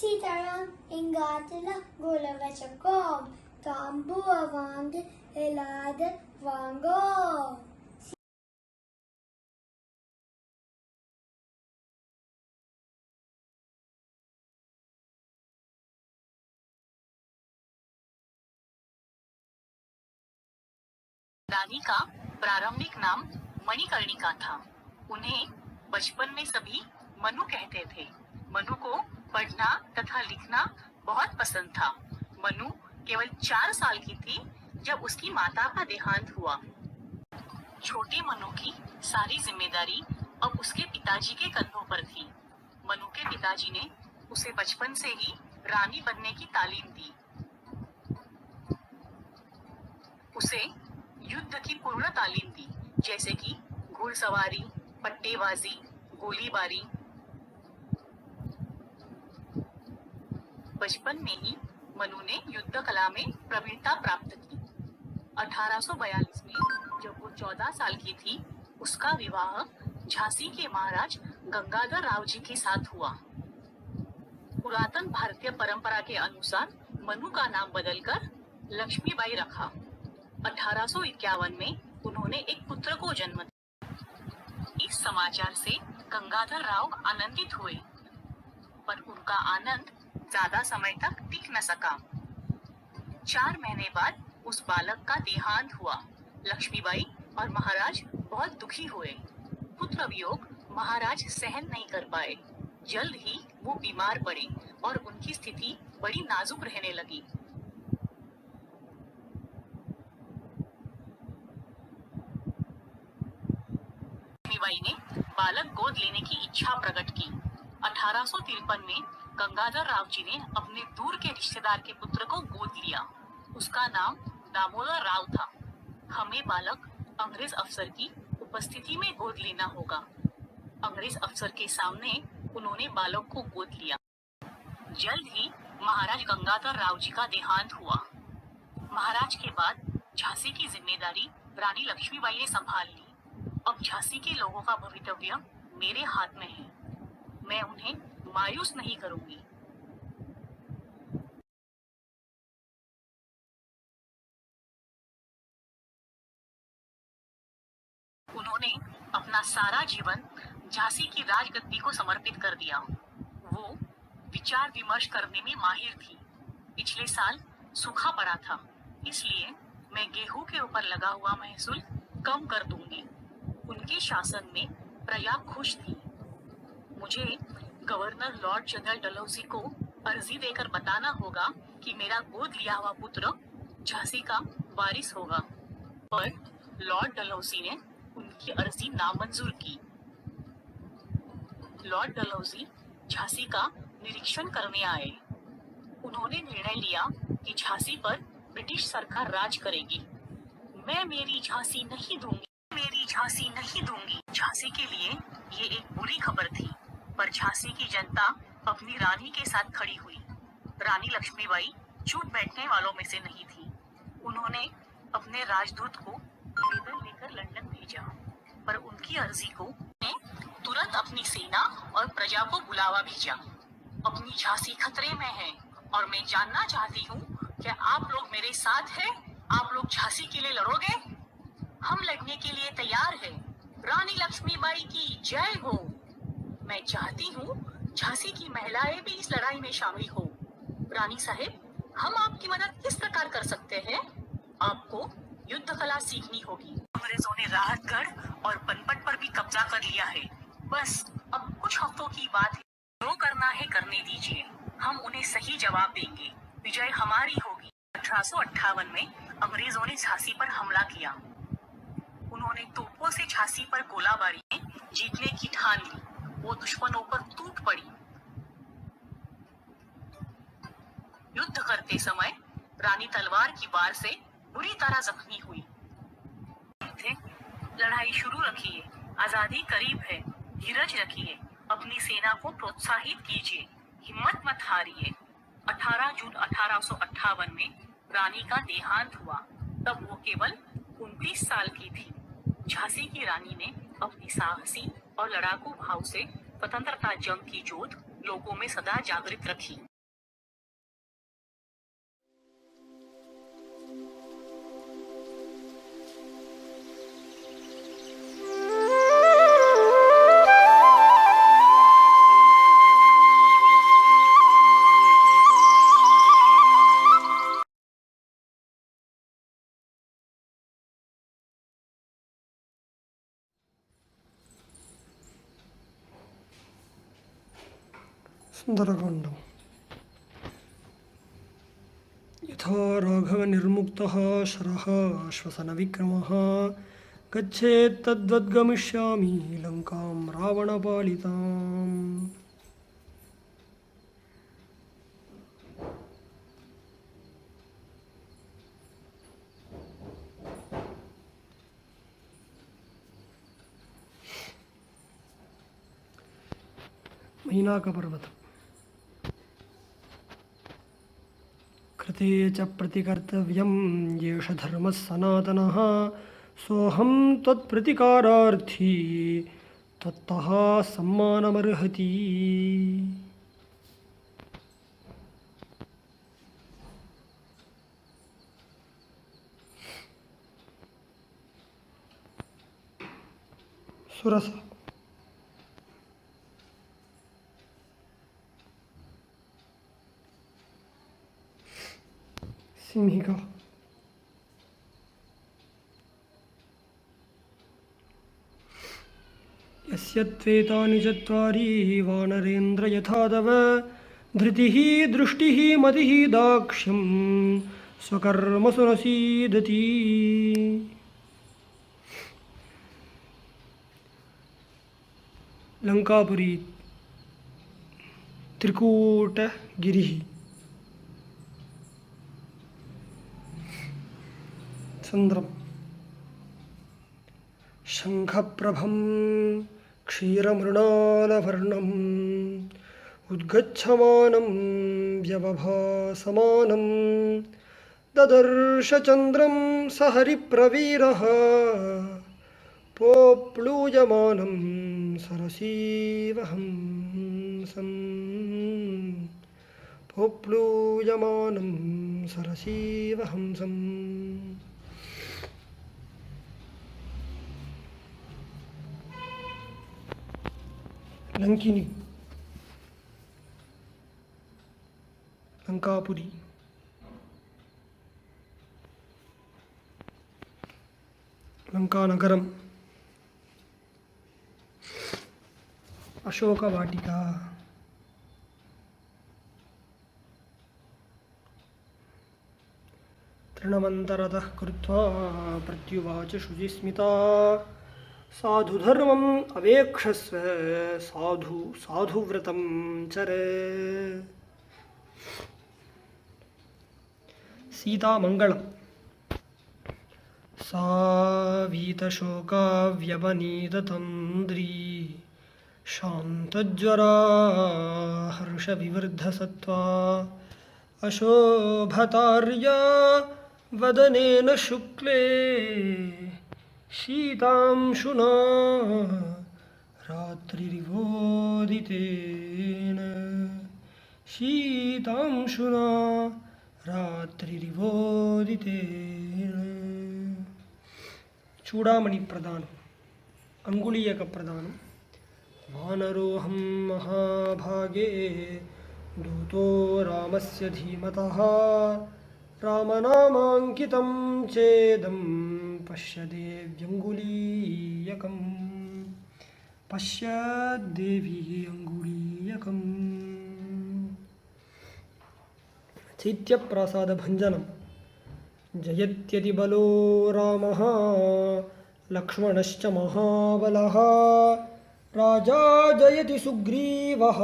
Sitaram ingatila gulavachakom, tambu avang elada vango. रानी का प्रारंभिक नाम मणिकर्णिका था। उन्हें बचपन में सभी मनु कहते थे। मनु को पढ़ना तथा लिखना बहुत पसंद था। मनु केवल 4 साल की थी जब उसकी माता का देहांत हुआ। छोटे मनु की सारी जिम्मेदारी अब उसके पिताजी के कंधों पर थी। मनु के पिताजी ने उसे बचपन से ही रानी बनने की तालीम दी। उसे युद्ध की पूर्ण तालीम दी, जैसे कि घुड़सवारी, पट्टेबाजी, गोलीबारी। बचपन में ही मनु ने युद्ध कला में प्रवीणता प्राप्त की। 1842 में जब वो 14 साल की थी, उसका विवाह झांसी के महाराज गंगाधर राव जी के साथ हुआ। पुरातन भारतीय परंपरा के अनुसार मनु का नाम बदलकर लक्ष्मीबाई रखा। 1851 में उन्होंने एक पुत्र को जन्म दिया। इस समाचार से गंगाधर राव आनंदित हुए, पर उनका आनंद ज्यादा समय तक टिक न सका। 4 महीने बाद उस बालक का देहांत हुआ। लक्ष्मीबाई और महाराज बहुत दुखी हुए। पुत्र वियोग महाराज सहन नहीं कर पाए। जल्द ही वो बीमार पड़े और उनकी स्थिति बड़ी नाजुक रहने लगी। लक्ष्मीबाई ने बालक गोद लेने की इच्छा प्रकट की। 1853 में गंगाधर राव जी ने अपने दूर के रिश्तेदार के पुत्र को गोद लिया। उसका नाम दामोदर राव था। हमें बालक अंग्रेज अफसर की उपस्थिति में गोद लेना होगा। अंग्रेज अफसर के सामने उन्होंने बालक को गोद लिया। जल्द ही महाराज गंगाधर राव जी का देहांत हुआ। महाराज के बाद झांसी की जिम्मेदारी रानी लक्ष्मीबाई ने संभाल ली। अब झांसी के लोगों का भवितव्य मेरे हाथ में है। मैं उन्हें मायूस नहीं करूंगी। उन्होंने अपना सारा जीवन झांसी की राजगद्दी को समर्पित कर दिया। वो विचार विमर्श करने में माहिर थी। पिछले साल सूखा पड़ा था, इसलिए मैं गेहूं के ऊपर लगा हुआ महसूल कम कर दूंगी। उनके शासन में प्रजा खुश थी। मुझे गवर्नर लॉर्ड जनरल डलहौजी को अर्जी देकर बताना होगा कि मेरा गोद लिया हुआ पुत्र झांसी का वारिस होगा। पर लॉर्ड डलहौजी ने उनकी अर्जी नामंजूर की। लॉर्ड डलहौजी झांसी का निरीक्षण करने आए। उन्होंने निर्णय लिया कि झांसी पर ब्रिटिश सरकार राज करेगी। मैं मेरी झांसी नहीं दूंगी, मेरी झांसी नहीं दूंगी। झांसी के लिए ये एक बुरी खबर थी, पर झांसी की जनता अपनी रानी के साथ खड़ी हुई। रानी लक्ष्मीबाई चुप बैठने वालों में से नहीं थी। उन्होंने अपने राजदूत को निवेदन लेकर लंदन भेजा, पर उनकी अर्जी को तुरंत अपनी सेना और प्रजा को बुलावा भेजा। अपनी झांसी खतरे में है और मैं जानना चाहती हूँ, क्या आप लोग मेरे साथ हैं? आप लोग झांसी के लिए लड़ोगे? हम लड़ने के लिए तैयार हैं। रानी लक्ष्मीबाई की जय हो। मैं चाहती हूँ झांसी की महिलाएं भी इस लड़ाई में शामिल हो। रानी साहब, हम आपकी मदद किस प्रकार कर सकते हैं? आपको युद्ध कला सीखनी होगी। अंग्रेजों ने राहतगढ़ और पनपट पर भी कब्जा कर लिया है। बस अब कुछ हफ्तों की बात है। जो करना है करने दीजिए, हम उन्हें सही जवाब देंगे। विजय हमारी होगी। 1858 में अंग्रेजों ने झांसी पर हमला किया। उन्होंने तोपों से झांसी पर गोलाबारी में जीतने की ठान ली। वो दुश्मनों पर टूट पड़ी। युद्ध करते समय रानी तलवार की वार से बुरी तरह जख्मी हुई। लड़ाई शुरू रखिए, आजादी करीब है। धीरज रखिए, अपनी सेना को प्रोत्साहित कीजिए, हिम्मत मत हारिए। 18 जून 1858 में रानी का देहांत हुआ। तब वो केवल 29 साल की थी। झांसी की रानी ने अपनी साहसी और लड़ाकू भाव से स्वतंत्रता जंग की जोत लोगों में सदा जागृत रखी। सुन्दरकाण्डम्। यथा राघवनिर्मुक्तः शरः श्वसनविक्रमः गच्छेत् तद्वद्गमिष्यामि लङ्कां रावणपालिताम्। मैनाकपर्वत। कृते च प्रतिकर्तव्यं येष धर्मः सनातनः सोऽहं त्वत्प्रतिकारार्थी त्वत्तः सम्मानमर्हति। सुरस। सिंहिका। यस्य त्वेतानि चत्वारि वानरेन्द्र यथा तव धृतिः दृष्टिः मतिः दाक्ष्यं स्वकर्मसु न सीदति। लंकापुरी त्रिकूटगिरिः चन्द्रम् शङ्खप्रभं क्षीरमृणालवर्णम् उद्गच्छमानं व्यवभासमानं ददर्श चन्द्रं स हरिप्रवीरः प्रोप्लूयमानं सरसीवहंसम् प्रोप्लूयमानं सरसीवहंसम्। लंकिनी लंकापुरी लंकानगरम अशोकवाटिका तृणमन्तरतः कृत्वा प्रत्युवाच शुचिस्मिता साधुधर्मम् अवेक्षस्व साधुव्रतं चर। सीतामङ्गलम् सा वीतशोकाव्यवनीततन्द्री शान्तज्वरा हर्षविवर्धसत्त्वा अशोभतार्या वदनेन शुक्ले शीतांशुना रात्रिरिवोदितेन शीतांशुना रात्रिरिवोदितेन। चूडामणि प्रदानम् अंगुलीयक प्रदानम् वानरोऽहं महाभागे दूतो रामस्य धीमतः रामनामाङ्कितं चेदं पश्य देव्यङ्गुलीयकम् पश्य देवी अङ्गुलीयकम्। चैत्यप्रासादभञ्जनं जयत्यतिबलो रामः लक्ष्मणश्च महाबलः राजा जयति सुग्रीवः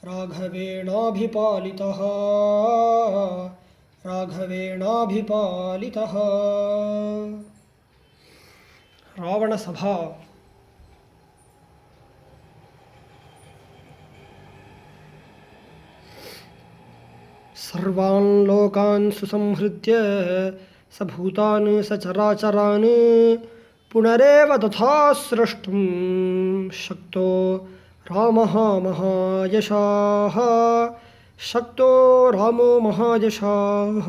राघवेणाभिपालितः राघवेणाभिपालितः। रावणसभा सर्वान् लोकान् सुसंहृत्य स भूतान् सचराचरान् पुनरेव तथा स्रष्टुं शक्तो रामः महायशाः शक्तो रामो महायशाः।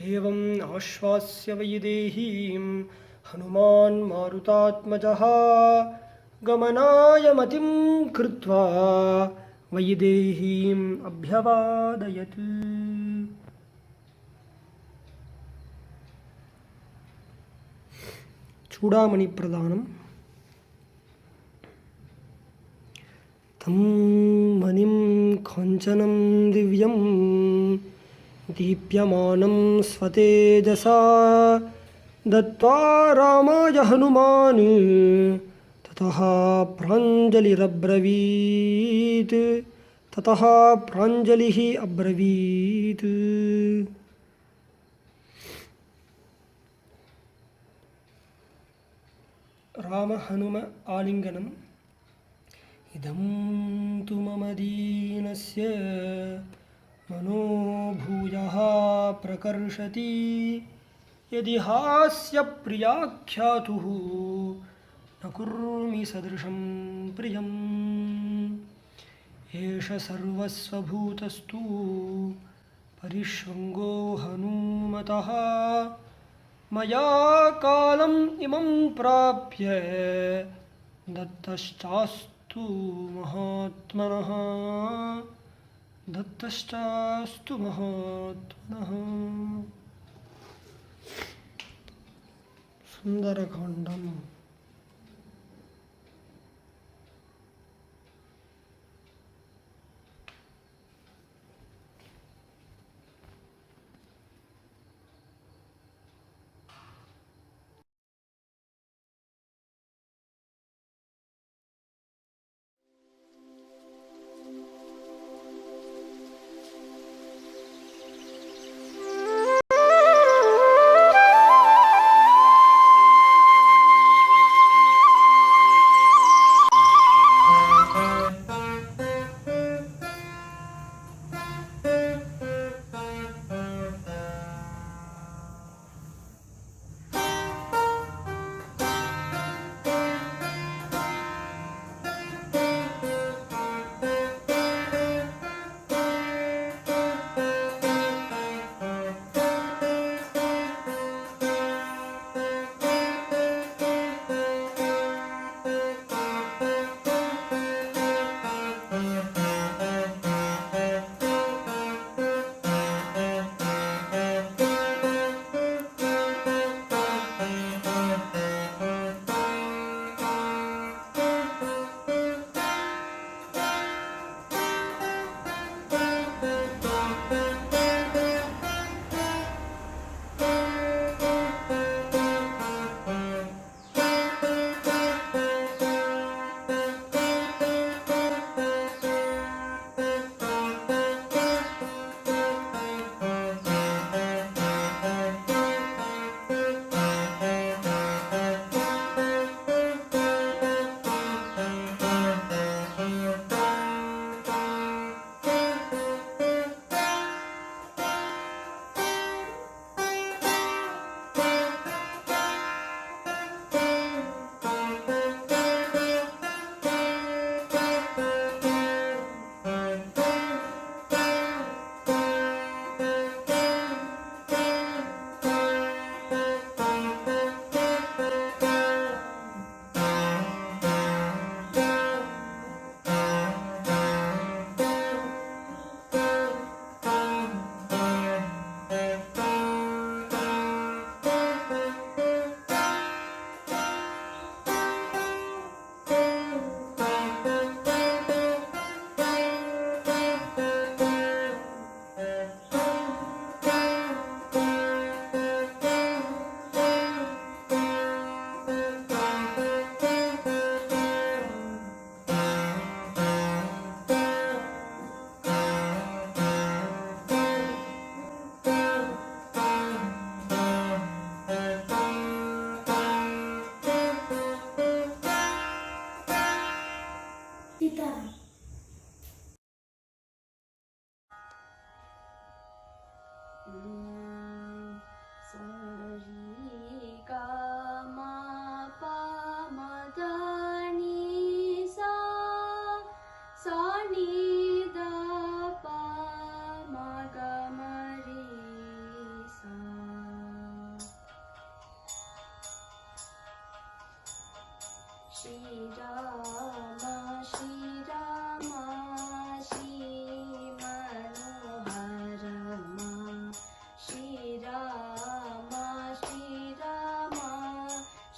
एवम् आश्वास्य वैदेहीं हनुमान् मारुतात्मजः गमनाय मतिं कृत्वा वैदेहीम् अभ्यवादयत्। चूडामणिप्रदानं तं मणिं काञ्चनं दिव्यं दीप्यमानं स्वतेजसा दत्त्वा रामाय हनुमान् ततः प्राञ्जलिरब्रवीत् ततः प्राञ्जलिः अब्रवीत्। राम हनुम आलिङ्गनम्। इदं तु मम दीनस्य मनोभूयः प्रकर्षति यदि हास्यप्रियाख्यातुः न कुर्मि सदृशं प्रियम्। एष सर्वस्वभूतस्तु परिष्वङ्गो हनूमतः मया कालम् इमं प्राप्य दत्तश्चास्तु महात्मनः दत्तश्चास्तु महात्मनः। सुन्दरकाण्डम्।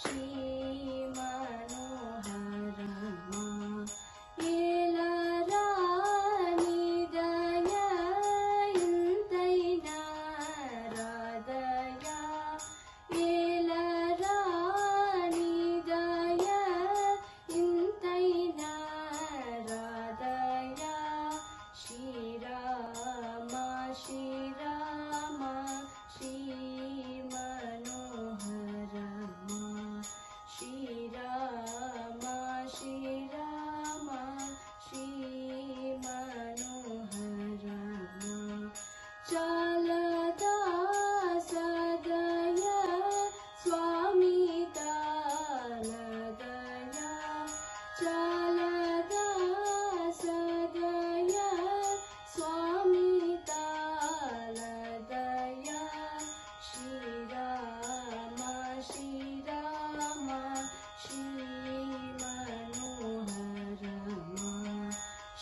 श्री शारदा सदया स्वामी तालदया श्रीराम श्रीराम श्री मनोहर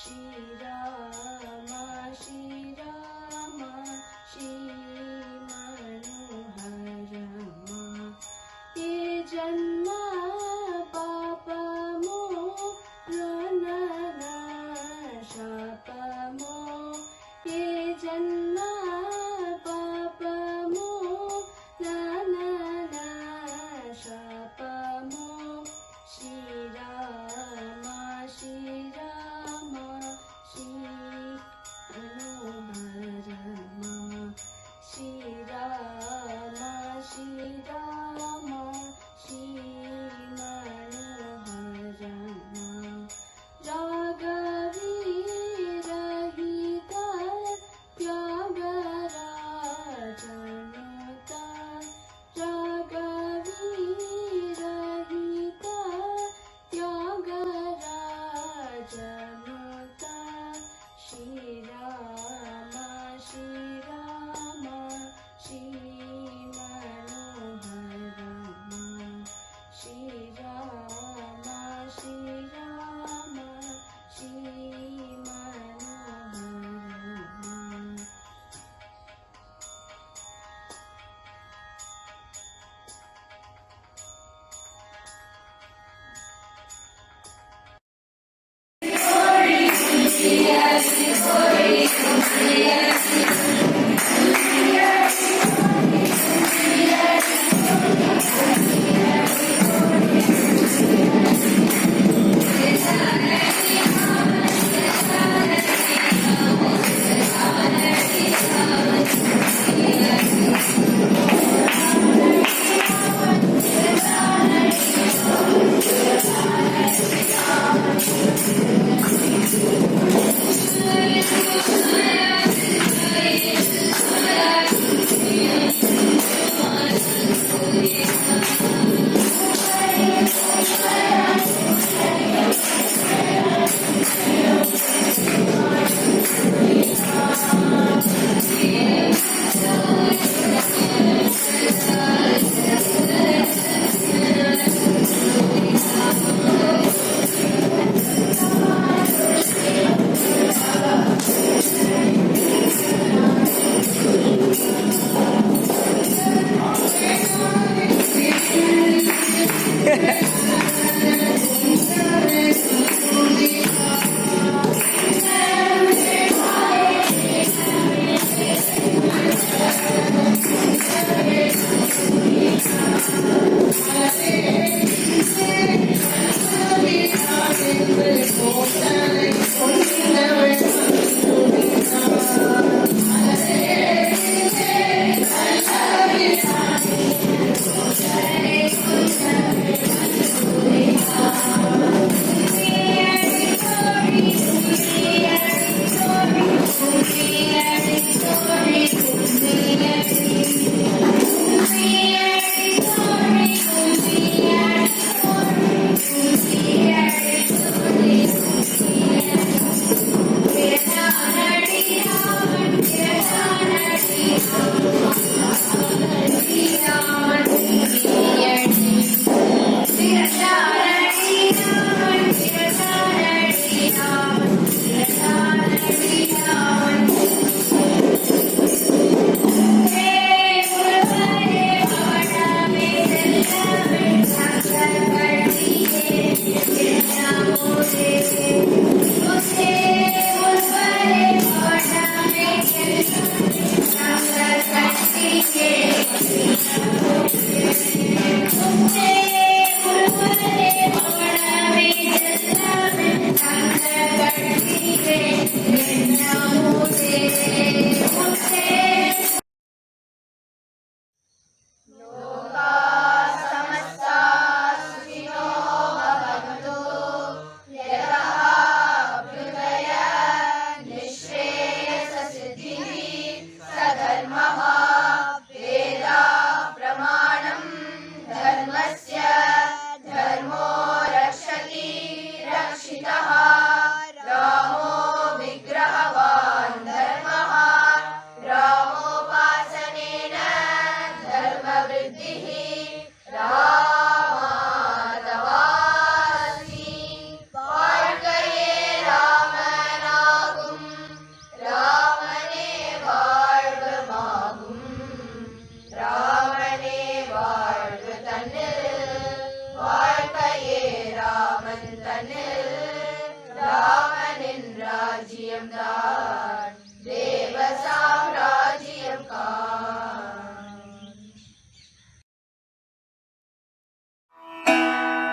श्रीराम श्रीराम श्री मनोहर ये जन्म पापमो शापमो ये जन्म पापमो शापमो श्रीराम श्रीराम श्री मनोहर श्रीराम श्रीराम श्री मनोहर रागवीरहित त्यागराजनुता रागवीरहित त्यागराजनुता श्रीराम श्रीराम श्री मनोहर श्रीराम श्रीराम श्री मनोहर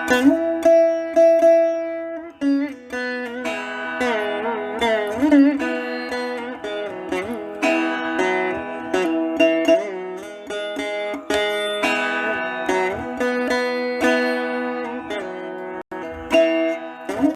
श्रीराम